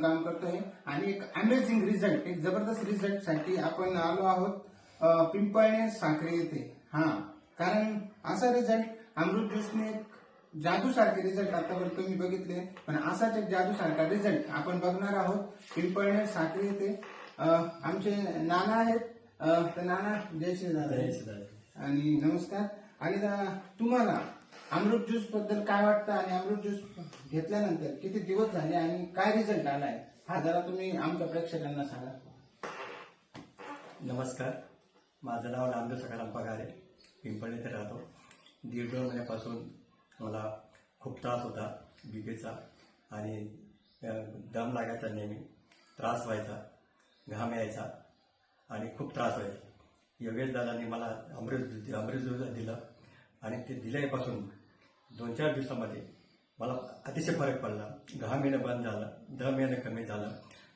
काम करतोय आणि एक अमेझिंग रिझल्ट, एक जबरदस्त रिझल्ट साठी आपण आलो आहोत पिंपळणे साखरे येथे. कारण असा रिझल्ट अमृत ज्यूसने एक जादू सारखे रिझल्ट आतापर्यंत तुम्ही बघितले, पण असाच एक जादू सारखा रिझल्ट आपण बघणार आहोत पिंपळणे साखरे येथे. आमचे नाना आहेत, तर नाना जय श्री दादा आणि नमस्कार. आणि तुम्हाला अमृत ज्यूस बद्दल काय वाटतं आणि अमृत ज्यूस घेतल्यानंतर किती दिवस झाले आणि काय रिझल्ट आलाय हा जरा तुम्ही आमच्या प्रेक्षकांना सांगा. नमस्कार, माझं नाव नामदेव सकाराम पगारे, पिंपळ येथे राहतो. 1.5 महिन्यापासून मला खूप त्रास होता बीपीचा आणि दम लागायचा, नेहमी त्रास व्हायचा, घाम यायचा आणि खूप त्रास व्हायचा. योगेश दादांनी मला अमृत ज्यूस दिलं आणि ते दिल्यापासून 2-4 दिवसामध्ये मला अतिशय फरक पडला. घाम येणं बंद झालं, दम येणं कमी झालं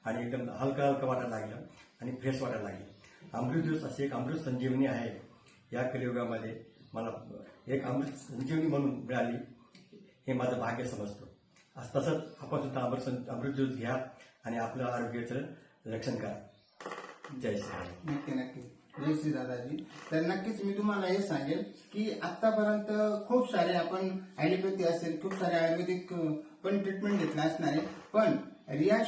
आणि एकदम हलकं हलकं वाटायला लागलं आणि फ्रेश वाटायला लागले. अमृत ज्यूस अशी एक अमृत संजीवनी आहे. या कलियुगामध्ये मला एक अमृत संजीवनी म्हणून मिळाली, हे माझं भाग्य समजतो. तसंच आपण सुद्धा अमृत ज्यूस घ्या आणि आपल्या आरोग्याचं रक्षण करा. जय श्री. नक्की जय श्री दादाजी. तर नक्कीच मी तुम्हाला हे सांगेल की आतापर्यंत खूप सारे आपण ॲलोपॅथी असेल, खूप सारे आयुर्वेदिक पण ट्रीटमेंट घेतला असणार आहे, पण रिया